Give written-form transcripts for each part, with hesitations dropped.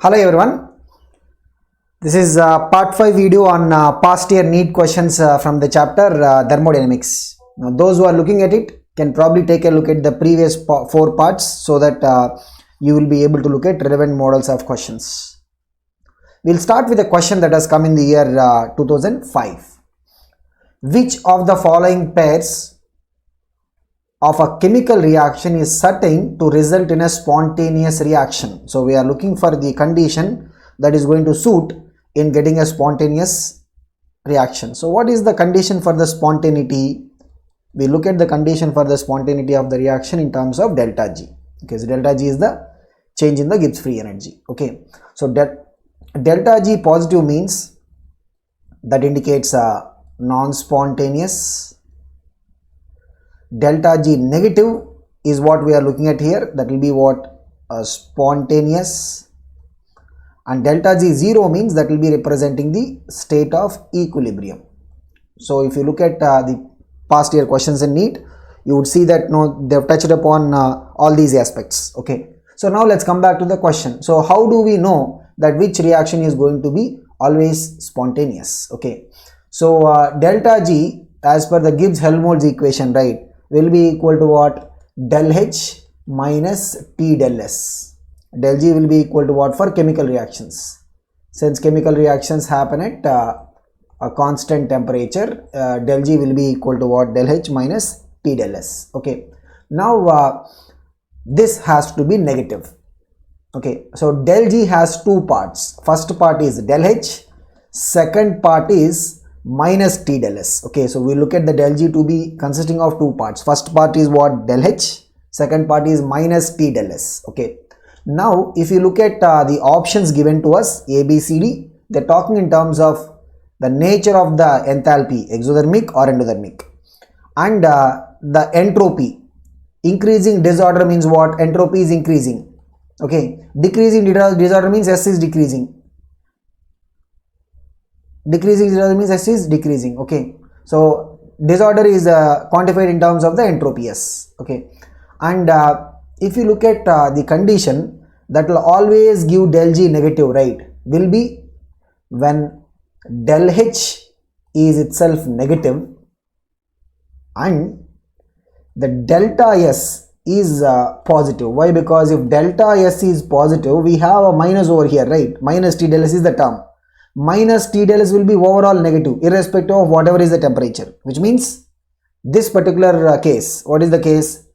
Hello everyone, this is part 5 video on past year NEET questions from the chapter thermodynamics. Now those who are looking at it can probably take a look at the previous 4 parts so that you will be able to look at relevant models of questions. We'll start with a question that has come in the year 2005. Which of the following pairs of a chemical reaction is certain to result in a spontaneous reaction? So we are looking for the condition that is going to suit in getting a spontaneous reaction. So what is the condition for the spontaneity? We look at the condition for the spontaneity of the reaction in terms of delta G. Okay, so delta G is the change in the Gibbs free energy. Okay, so delta G positive means that indicates a non-spontaneous. Delta G negative is what we are looking at here, that will be what spontaneous, and delta G 0 means that will be representing the state of equilibrium. So if you look at the past year questions in NEET, you would see that they have touched upon all these aspects. Okay, so now let's come back to the question. So how do we know that which reaction is going to be always spontaneous? Okay, so delta G as per the Gibbs-Helmholtz equation, right, will be equal to what? Del H minus T del S. Del G will be equal to what for chemical reactions? Since chemical reactions happen at a constant temperature, del G will be equal to what? Del H minus T del S. Okay, now this has to be negative. Okay, so del G has two parts. First part is del H, second part is minus T del S. Okay, so we look at the del G to be consisting of two parts. First part is what? Del H, second part is minus T del S. Okay, now if you look at the options given to us, A, B, C, D, they're talking in terms of the nature of the enthalpy, exothermic or endothermic, and the entropy. Increasing disorder means what? Entropy is increasing. Okay, decreasing disorder means S is decreasing. Decreasing disorder means S is decreasing. Okay, so disorder is quantified in terms of the entropy S. Okay, and if you look at the condition that will always give del G negative, right, will be when del H is itself negative and the delta S is positive. Why? Because if delta S is positive, we have a minus over here, right? Minus T del S is the term. Minus T del S will be overall negative irrespective of whatever is the temperature, which means this particular case, what is the case?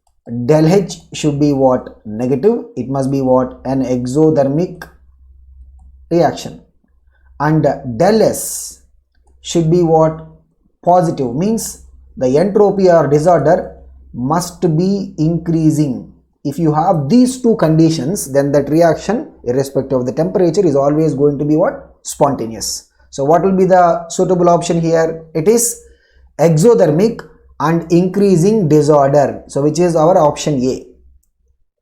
Del H should be what? Negative. It must be what? An exothermic reaction. And del S should be what? Positive, means the entropy or disorder must be increasing. If you have these two conditions, then that reaction irrespective of the temperature is always going to be what? Spontaneous. So what will be the suitable option here? It is exothermic and increasing disorder, so which is our option A.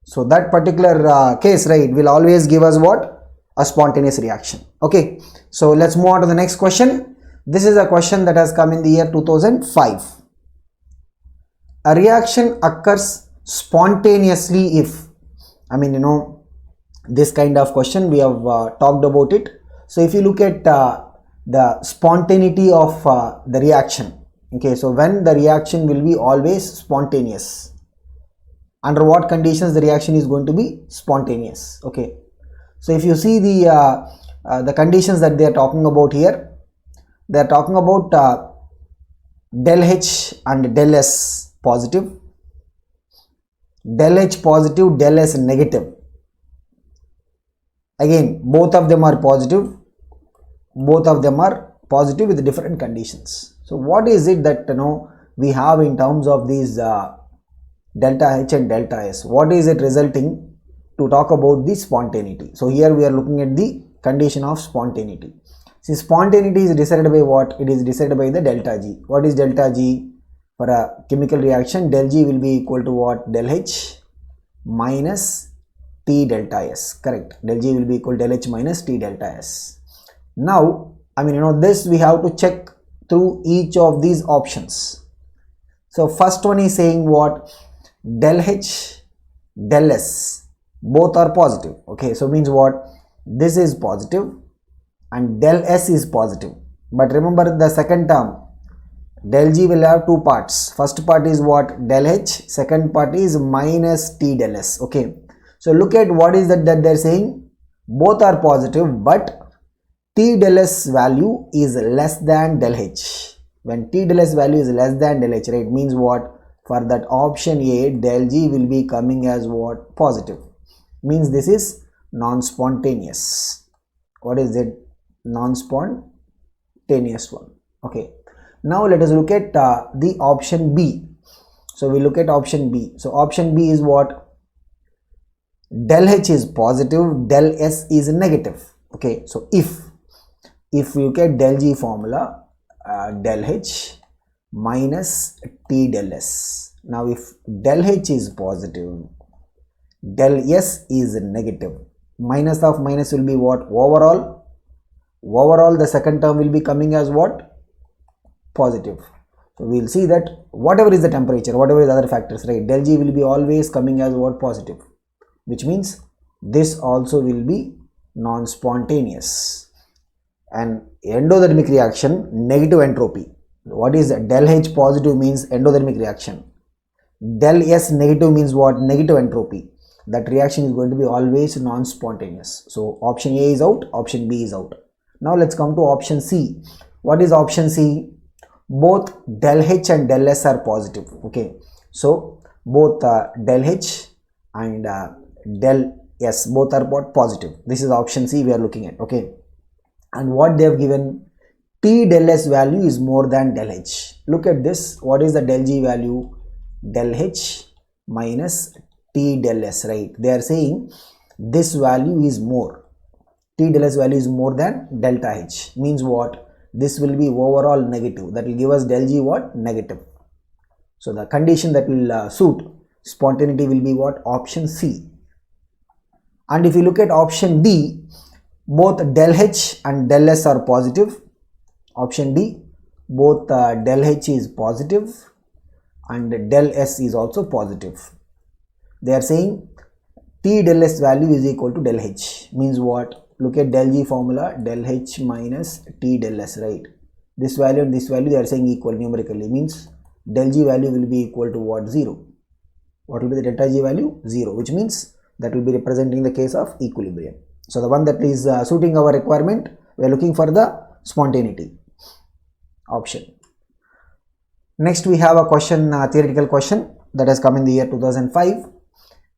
So that particular case, right, will always give us what? A spontaneous reaction. Okay, so let's move on to the next question. This is a question that has come in the year 2005. A reaction occurs spontaneously if, this kind of question we have talked about it. So if you look at the spontaneity of the reaction, okay, so when the reaction will be always spontaneous, under what conditions the reaction is going to be spontaneous? Okay, so if you see the conditions that they are talking about here, they are talking about del H and del S positive, del H positive, del S negative. Again, both of them are positive. Both of them are positive with different conditions. So what is it that we have in terms of these delta H and delta S? What is it resulting to talk about the spontaneity? So here we are looking at the condition of spontaneity. See, spontaneity is decided by what? It is decided by the delta G. What is delta G? For a chemical reaction, del G will be equal to what? Del H minus T delta S. Correct. Del G will be equal to del H minus T delta S. Now, this we have to check through each of these options. So first one is saying what? Del H, del S, both are positive. Okay, so means what? this is positive and del S is positive. But remember the second term, del G will have two parts. First part is what? Del H. Second part is minus T del S. Okay. So look at what is that they're saying. Both are positive, but T del S value is less than del H. When T del S value is less than del H, right, means what? For that option A, del G will be coming as what? Positive. Means this is non-spontaneous. What is it? Non-spontaneous one. Okay. Now let us look at the option B. So we look at option B. So option B is what? Del H is positive, del S is negative. Okay. So if you get del G formula, del H minus T del S. Now if del H is positive, del S is negative. Minus of minus will be what? Overall the second term will be coming as what? Positive. So we will see that whatever is the temperature, whatever is the other factors, right, del G will be always coming as what? Positive, which means this also will be non-spontaneous. And endothermic reaction, negative entropy. What is del H positive means endothermic reaction. Del S negative means what? Negative entropy. That reaction is going to be always non-spontaneous. So option A is out, option B is out. Now let's come to option C. What is option C? Both del H and del S are positive. Okay. So both del H and del S both are positive. This is option C we are looking at. Okay. And what they have given, T del S value is more than del H. Look at this. What is the del G value? Del H minus T del S, right? They are saying this value is more. T del S value is more than delta H. Means what? This will be overall negative. That will give us del G what? Negative. So the condition that will suit spontaneity will be what? Option C. And if you look at option D, both del H and del S are positive. Option D, both del H is positive and del S is also positive. They are saying T del S value is equal to del H. Means what? Look at del G formula, del H minus T del S, right? This value and this value they are saying equal numerically. Means del G value will be equal to what? 0. What will be the delta G value? 0, which means that will be representing the case of equilibrium. So the one that is suiting our requirement, we are looking for the spontaneity option. Next we have a question, theoretical question that has come in the year 2005.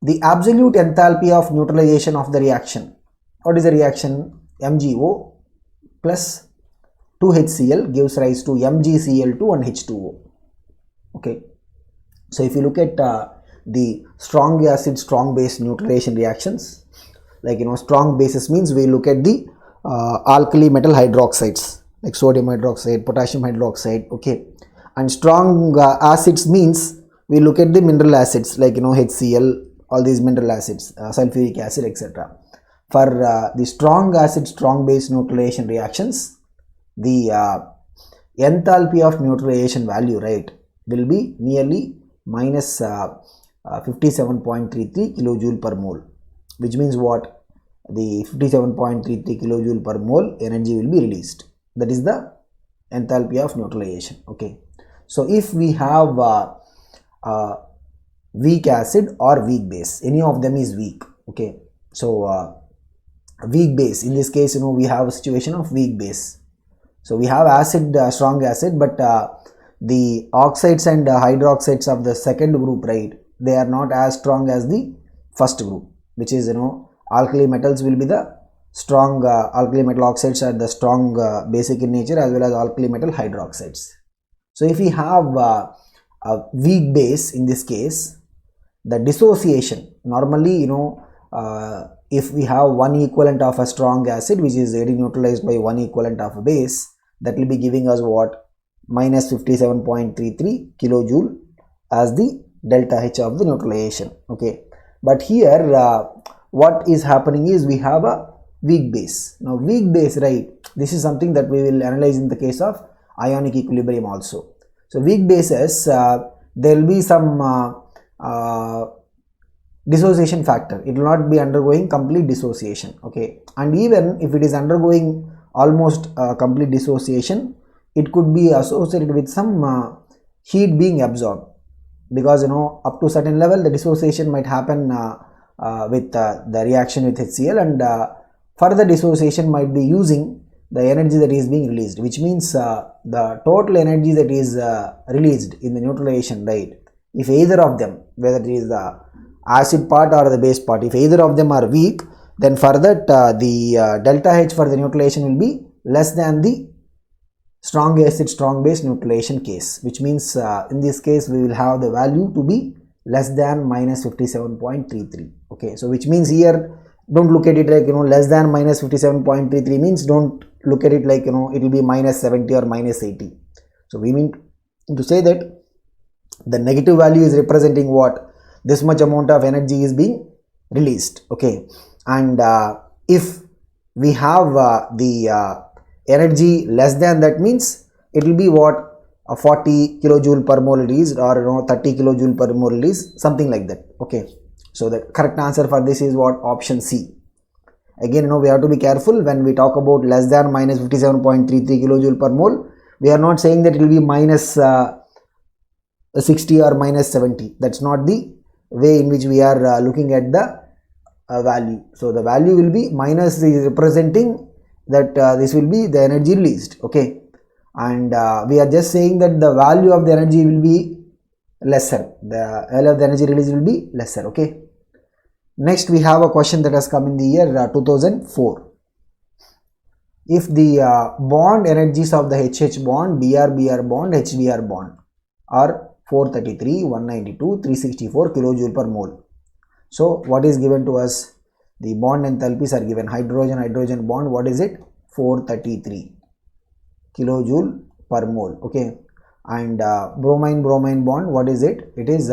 The absolute enthalpy of neutralization of the reaction. What is the reaction? MgO plus 2HCl gives rise to MgCl2 and H2O. Okay. So if you look at the strong acid, strong base neutralization reactions, like strong bases means we look at the alkali metal hydroxides like sodium hydroxide, potassium hydroxide. Okay. And strong acids means we look at the mineral acids like HCl, all these mineral acids, sulfuric acid, etc. For the strong acid, strong base neutralization reactions, the enthalpy of neutralization value, right, will be nearly minus 57.33 kilojoule per mole, which means what? The 57.33 kilojoule per mole energy will be released. That is the enthalpy of neutralization. Okay. So if we have weak acid or weak base, any of them is weak. Okay. So weak base, in this case we have a situation of weak base. So we have acid, strong acid, but the oxides and hydroxides of the second group, right, they are not as strong as the first group, which is alkali metals will be the strong, alkali metal oxides are the strong basic in nature, as well as alkali metal hydroxides. So if we have a weak base, in this case the dissociation, normally if we have one equivalent of a strong acid which is getting neutralized by one equivalent of a base, that will be giving us what? Minus 57.33 kilojoule as the delta H of the neutralization. Okay. But here what is happening is we have a weak base. Now weak base, right, this is something that we will analyze in the case of ionic equilibrium also. So weak bases, there will be some dissociation factor. It will not be undergoing complete dissociation. Okay, and even if it is undergoing almost complete dissociation, it could be associated with some heat being absorbed, because up to certain level the dissociation might happen with the reaction with HCl, and further dissociation might be using the energy that is being released, which means the total energy that is released in the neutralization, right? If either of them, whether it is the acid part or the base part, if either of them are weak, then for that the delta H for the neutralization will be less than the strong acid strong base neutralization case, which means in this case we will have the value to be less than minus 57.33. okay, so which means here don't look at it like less than minus 57.33 means don't look at it like it will be minus 70 or minus 80. So we mean to say that the negative value is representing what? This much amount of energy is being released. Okay, and if we have the energy less than that, means it will be what? 40 kilojoule per mole it is, or 30 kilojoule per mole it is, something like that. Okay, so the correct answer for this is what? Option C. Again, we have to be careful when we talk about less than minus 57.33 kilojoule per mole. We are not saying that it will be minus 60 or minus 70. That's not the way in which we are looking at the value. So the value will be minus is representing that this will be the energy released. Okay, and we are just saying that the value of the energy will be lesser. The value of the energy released will be lesser. Okay. Next, we have a question that has come in the year 2004. If the bond energies of the HH bond, Br-Br bond, HBr bond are 433, 192, 364 kilojoule per mole. So what is given to us? The bond enthalpies are given. Hydrogen bond, what is it? 433 kilojoule per mole. Okay, and bromine bond, what is it? It is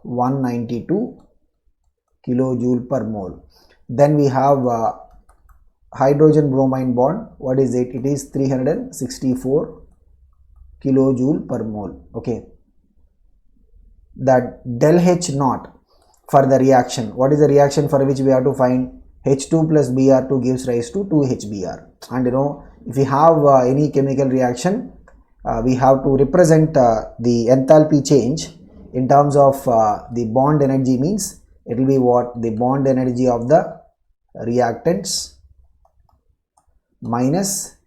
192 kilojoule per mole. Then we have hydrogen bromine bond, what is it? It is 364 kilojoule per mole. Okay, that del H naught for the reaction, what is the reaction for which we have to find? H2 plus Br2 gives rise to 2HBr, and if we have any chemical reaction, we have to represent the enthalpy change in terms of the bond energy, means it will be what? The bond energy of the reactants minus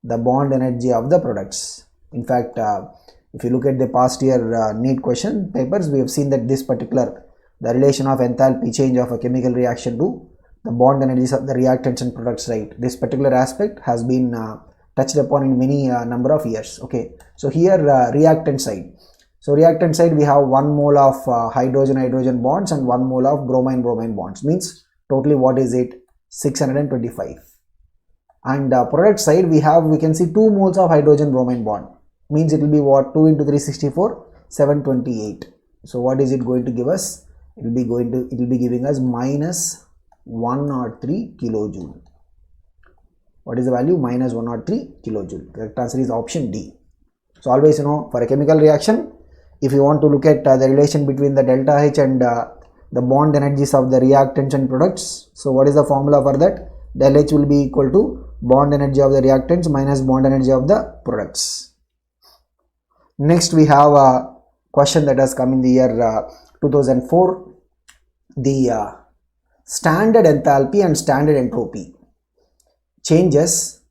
the bond energy of the products. In fact, if you look at the past year NEET question papers, we have seen that this particular, the relation of enthalpy change of a chemical reaction to the bond energies of the reactants and products, right? This particular aspect has been touched upon in many number of years. Okay, so here reactant side. So reactant side, we have 1 mole of hydrogen bonds and 1 mole of bromine bonds, means totally what is it? 625. And product side, we can see 2 moles of hydrogen bromine bond, means it will be what? 2 into 364, 728. So what is it going to give us? It will be giving us minus 103 kilojoule. What is the value? Minus 103 kilojoule. Correct answer is option D. So always for a chemical reaction, if you want to look at the relation between the delta H and the bond energies of the reactants and products, so what is the formula for that? Del H will be equal to bond energy of the reactants minus bond energy of the products. Next, we have a question that has come in the year 2004. The standard enthalpy and standard entropy changes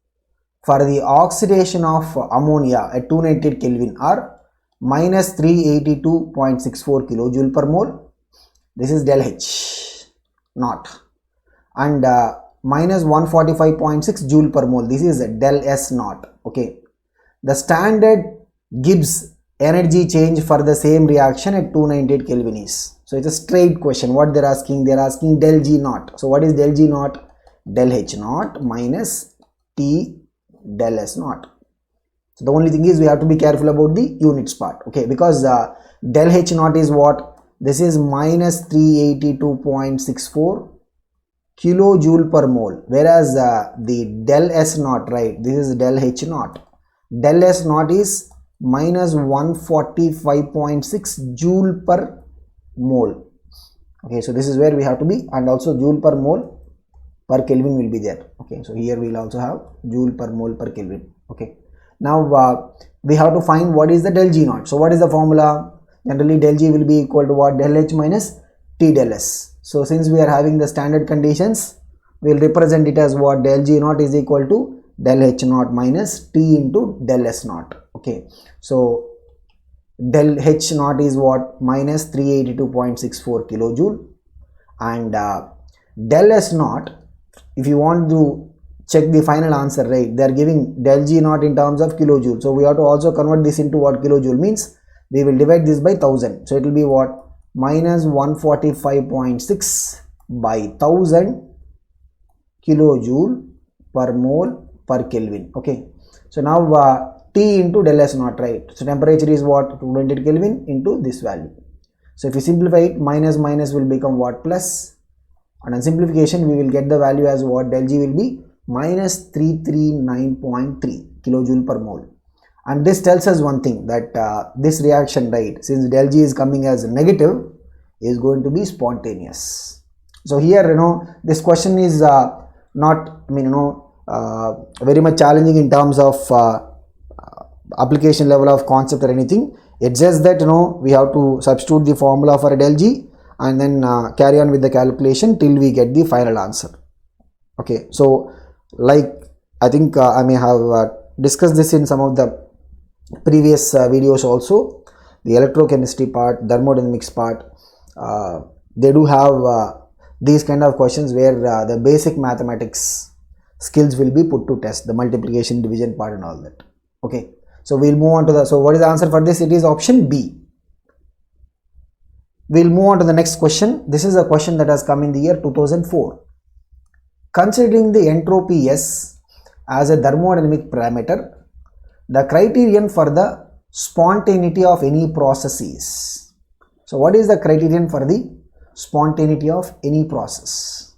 for the oxidation of ammonia at 298 Kelvin are minus 382.64 kilojoule per mole. This is del H naught, and minus 145.6 joule per mole. This is del S naught. Okay, the standard Gibbs energy change for the same reaction at 298 Kelvin is. So it's a straight question. What they're asking? They're asking del G naught. So what is del G naught? Del H naught minus T del S naught. So the only thing is we have to be careful about the units part. Okay, because del H naught is what? This is minus 382.64 kilojoule per mole, whereas the del S naught, right? This is del H naught. Del S naught is minus 145.6 joule per mole. Okay, so this is where we have to be, and also joule per mole per Kelvin will be there. Okay, so here we will also have joule per mole per Kelvin. Okay, now we have to find what is the del G naught. So what is the formula? Generally del G will be equal to what? Del H minus T del S. So since we are having the standard conditions, we will represent it as what? Del G naught is equal to del H naught minus T into del S naught. Okay, so del H naught is what? Minus 382.64 kilojoule, and del S naught, if you want to check the final answer, right, they are giving del G naught in terms of kilojoule, so we have to also convert this into what? Kilojoule means we will divide this by 1000, so it will be what? Minus 145.6 by 1000 kilojoule per mole per Kelvin. Okay, so now T into del S naught, right? So temperature is what? 200 Kelvin into this value. So if you simplify it, minus minus will become what? Plus, and on simplification we will get the value as what? Del G will be minus 339.3 kilojoule per mole. And this tells us one thing, that this reaction, right, since del G is coming as negative, is going to be spontaneous. So here, this question is not, very much challenging in terms of application level of concept or anything. It's just that we have to substitute the formula for del G and then carry on with the calculation till we get the final answer. Okay, so like I think I may have discussed this in some of the previous videos also. The electrochemistry part, thermodynamics part, they do have these kind of questions where the basic mathematics skills will be put to test, the multiplication, division part and all that. Okay, so we'll move on to the, so what is the answer for this? It is option B. We'll move on to the next question. This is a question that has come in the year 2004. Considering the entropy S as a thermodynamic parameter, the criterion for the spontaneity of any process is. So what is the criterion for the spontaneity of any process?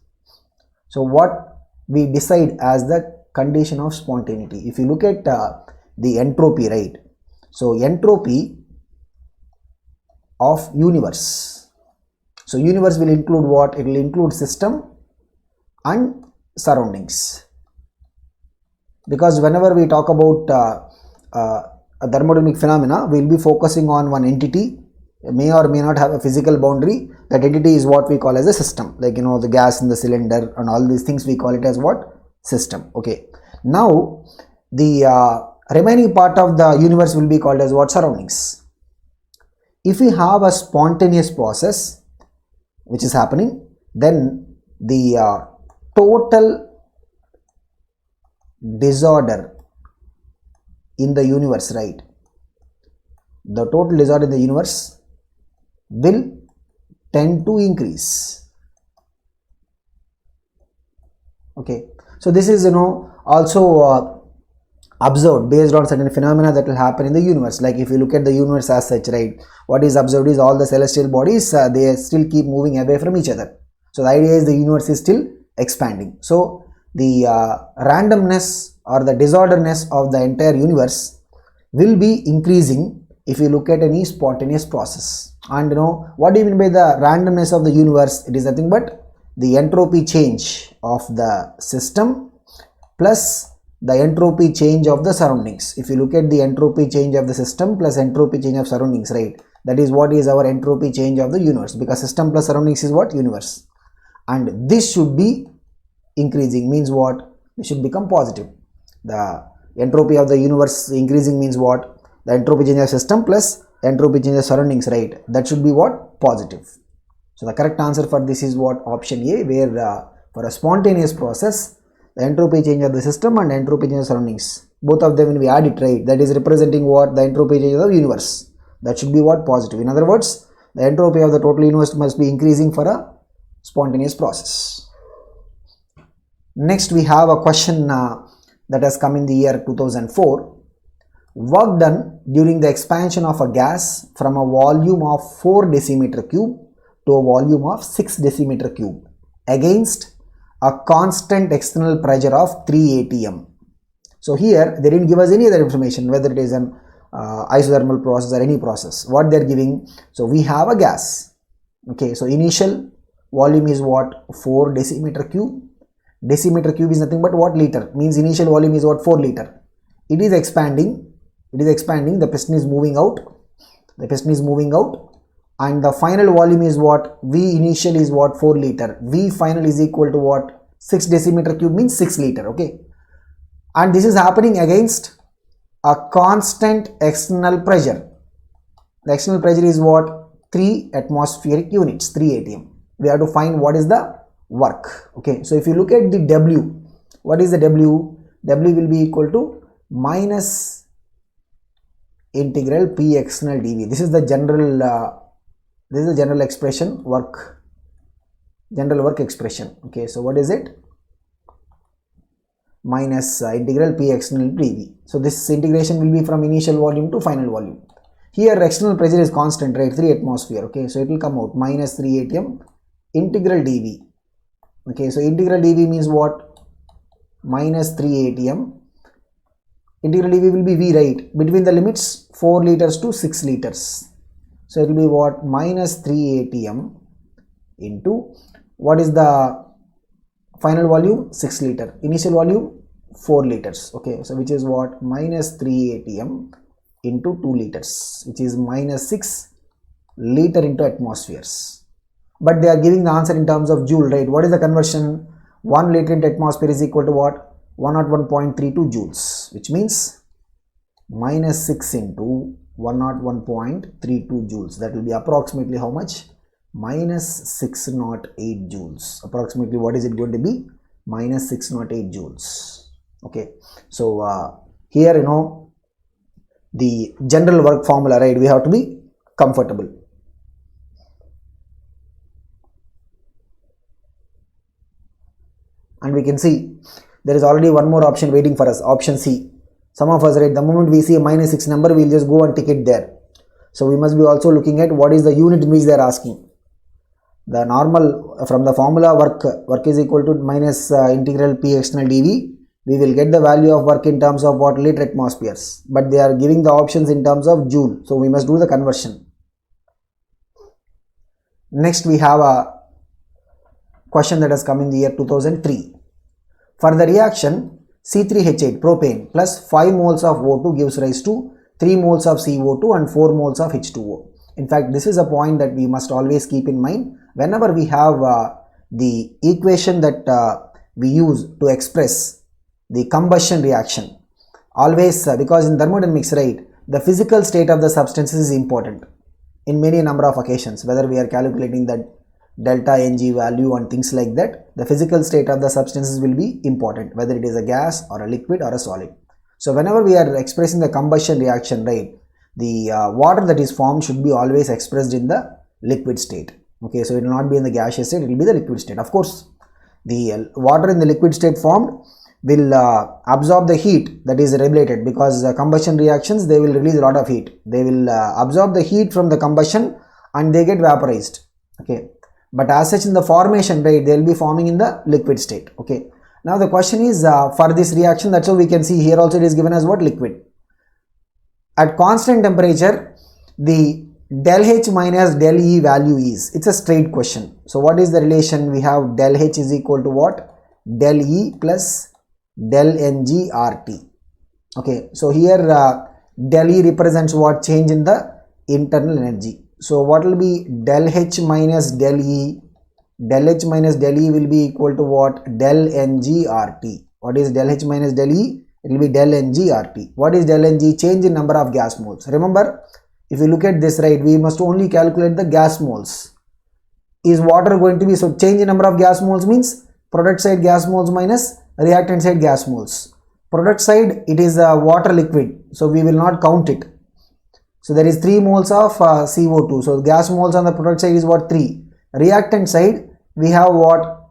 So what we decide as the condition of spontaneity? If you look at the entropy, right? So entropy of universe. So universe will include what? It will include system and surroundings. Because whenever we talk about a thermodynamic phenomena, we will be focusing on one entity, may or may not have a physical boundary. That entity is what we call as a system, like the gas in the cylinder and all these things, we call it as what? System. Okay, now the remaining part of the universe will be called as what? Surroundings. If we have a spontaneous process which is happening, then the total disorder in the universe, right? The total disorder in the universe will tend to increase. Okay, so this is also observed based on certain phenomena that will happen in the universe. Like if you look at the universe as such, right, what is observed is all the celestial bodies, they still keep moving away from each other. So the idea is the universe is still expanding. So the randomness or the disorderness of the entire universe will be increasing if you look at any spontaneous process. And what do you mean by the randomness of the universe? It is nothing but the entropy change of the system plus the entropy change of the surroundings. If you look at the entropy change of the system plus entropy change of surroundings, right, that is what is our entropy change of the universe, because system plus surroundings is what? Universe. And this should be increasing, means what? It should become positive. The entropy of the universe increasing means what? The entropy change of system plus entropy change of surroundings, right, that should be what? Positive. So the correct answer for this is what? Option A, where for a spontaneous process, the entropy change of the system and entropy change of surroundings, both of them, when we add it, right, that is representing what? The entropy change of the universe. That should be what? Positive. In other words, the entropy of the total universe must be increasing for a spontaneous process. Next we have a question that has come in the year 2004. Work done during the expansion of a gas from a volume of 4 decimeter cube to a volume of 6 decimeter cube against a constant external pressure of 3 atm. So here they didn't give us any other information, whether it is an isothermal process or any process. What they are giving, so we have a gas. Okay, so initial volume is what? 4 decimeter cube. Decimeter cube is nothing but what? Liter. Means initial volume is what? 4 liter. It is expanding. The piston is moving out. And the final volume is what? V initial is what? 4 liter. V final is equal to what? 6 decimeter cube means 6 liter. Okay. And this is happening against a constant external pressure. The external pressure is what? 3 atmospheric units, 3 atm. We have to find what is the work. Okay. So if you look at the W, what is the W? W will be equal to minus integral P external dV. This is the general expression, general work expression. Okay, so what is it? Minus integral P external dV. So this integration will be from initial volume to final volume. Here external pressure is constant, right? 3 atmosphere. Okay, so it will come out minus 3 atm integral dV. Okay, so integral dV means what? Minus 3 atm. Integral dV will be V, right? Between the limits 4 liters to 6 liters. So it will be what? Minus 3 atm into what is the final volume? 6 liter. Initial volume 4 liters. Okay, so which is what? Minus 3 atm into 2 liters, which is minus 6 liter into atmospheres. But they are giving the answer in terms of joule, right? What is the conversion? 1 liter into atmosphere is equal to what? 101.32 joules, which means minus 6 into 101.32 joules. That will be approximately how much? Minus 608 joules. Approximately what is it going to be? Minus 608 joules. Okay. So here, you know, the general work formula, right? We have to be comfortable. And we can see there is already one more option waiting for us, option C. Some of us, right, the moment we see a minus 6 number, we'll just go and tick it there. So we must be also looking at what is the unit in which they are asking. The normal, from the formula work is equal to minus integral P external dV. We will get the value of work in terms of what? Liter atmospheres. But they are giving the options in terms of joule. So we must do the conversion. Next we have a question that has come in the year 2003. For the reaction C3H8 propane plus 5 moles of O2 gives rise to 3 moles of CO2 and 4 moles of H2O. In fact, this is a point that we must always keep in mind whenever we have the equation that we use to express the combustion reaction. Always, because in thermodynamics, right, the physical state of the substances is important in many number of occasions, whether we are calculating that delta Ng value and things like that. The physical state of the substances will be important, whether it is a gas or a liquid or a solid. So whenever we are expressing the combustion reaction, right, the water that is formed should be always expressed in the liquid state. Okay, so it will not be in the gaseous state, it will be the liquid state. Of course, the water in the liquid state formed will absorb the heat that is regulated, because combustion reactions, they will release a lot of heat. They will absorb the heat from the combustion and they get vaporized. Okay, but as such in the formation, right, they will be forming in the liquid state. Okay, now the question is for this reaction, that's how we can see here also it is given as what? Liquid. At constant temperature, the del H minus del E value is, it's a straight question. So what is the relation? We have del H is equal to what? Del E plus del Ng RT. Okay, so here del E represents what? Change in the internal energy. So what will be del H minus del E? Del H minus del E will be equal to what? Del Ng RT. What is del H minus del E? It will be del Ng RT. What is del Ng? Change in number of gas moles. Remember, if you look at this, right, we must only calculate the gas moles. Is water going to be, so change in number of gas moles means product side gas moles minus reactant side gas moles. Product side, it is a water liquid, so we will not count it. So there is 3 moles of CO2. So gas moles on the product side is what? 3. Reactant side, we have what?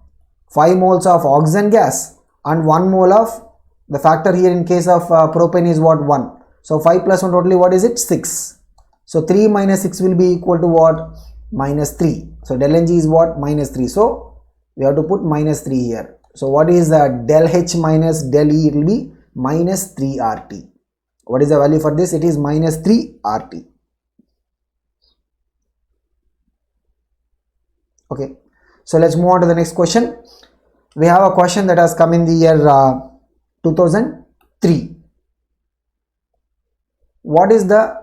5 moles of oxygen gas and 1 mole of, the factor here in case of propane is what? 1. So 5 plus 1 totally what is it? 6. So 3 minus 6 will be equal to what? Minus 3. So del Ng is what? Minus 3. So we have to put minus 3 here. So what is del H minus del E? It will be minus 3 RT. What is the value for this? It is minus 3 RT. Okay. So let's move on to the next question. We have a question that has come in the year 2003. What is the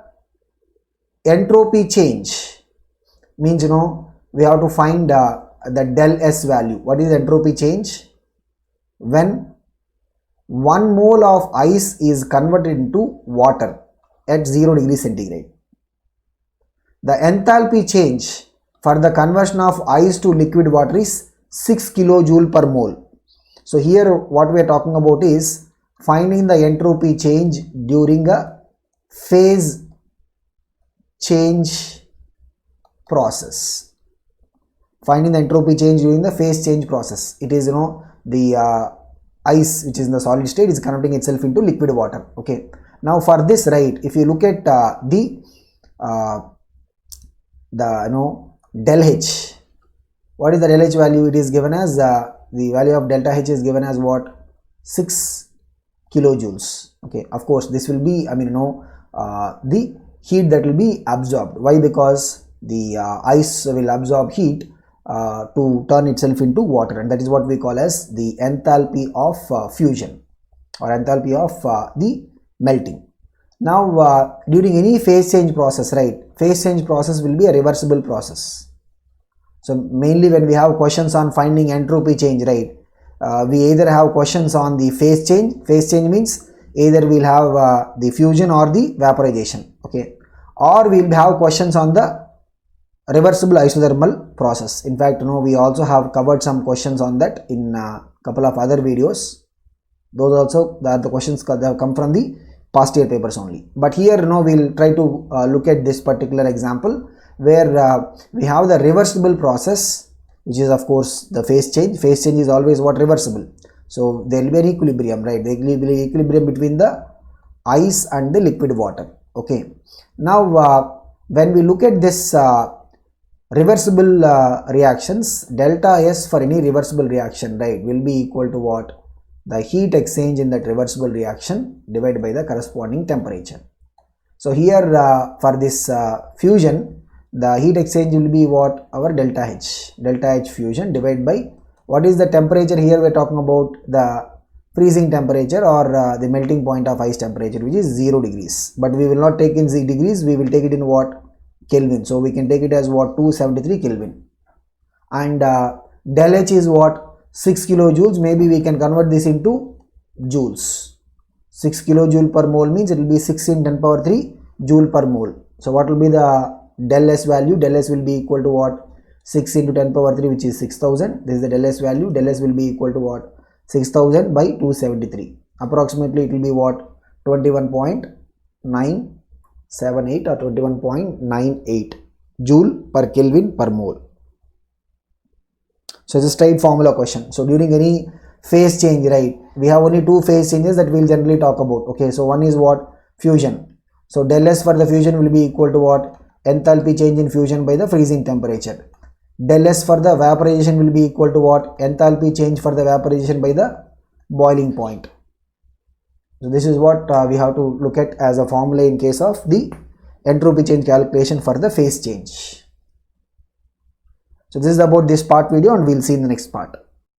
entropy change? Means, you know, we have to find the del S value. What is the entropy change? When 1 mole of ice is converted into water at 0 degree centigrade. The enthalpy change for the conversion of ice to liquid water is 6 kilojoule per mole. So here what we are talking about is finding the entropy change during a phase change process. Finding the entropy change during the phase change process. It is, you know, the ice which is in the solid state is converting itself into liquid water. Okay. Now for this, right, if you look at the del H. What is the del H value? It is given as the value of delta H is given as what? 6 kilojoules. Okay, of course this will be, the heat that will be absorbed. Why? Because the ice will absorb heat to turn itself into water, and that is what we call as the enthalpy of fusion or enthalpy of the melting. Now during any phase change process, right, phase change process will be a reversible process. So mainly when we have questions on finding entropy change, right, we either have questions on the phase change. Phase change means either we'll have the fusion or the vaporization, okay, or we'll have questions on the reversible isothermal process. In fact, we also have covered some questions on that in a couple of other videos. Those also the questions that have come from the past year papers only. But here, we'll try to look at this particular example where we have the reversible process, which is of course the phase change. Phase change is always what? Reversible. So there will be an equilibrium, right? There will be equilibrium between the ice and the liquid water. Okay. Now when we look at this reversible reactions, delta S for any reversible reaction, right, will be equal to what? The heat exchange in that reversible reaction divided by the corresponding temperature. So here for this fusion, the heat exchange will be what? Our delta H fusion divided by what is the temperature. Here we are talking about the freezing temperature or the melting point of ice temperature, which is 0 degrees. But we will not take in the degrees, we will take it in what? Kelvin. So we can take it as what? 273 Kelvin. And del H is what? 6 kilojoules. Maybe we can convert this into joules. 6 kilojoule per mole means it will be 6 in 10 power 3 joule per mole. So what will be the del S value? Del S will be equal to what? 6 into 10 power 3, which is 6000. This is the del S value. Del S will be equal to what? 6000 by 273. Approximately it will be what? 21.978 or 21.98 joule per Kelvin per mole. So it's a straight formula question. So during any phase change, right, we have only two phase changes that we'll generally talk about. Okay, so one is what? Fusion. So del S for the fusion will be equal to what? Enthalpy change in fusion by the freezing temperature. Del S for the vaporization will be equal to what? Enthalpy change for the vaporization by the boiling point. So this is what we have to look at as a formula in case of the entropy change calculation for the phase change. So this is about this part video, and we'll see in the next part.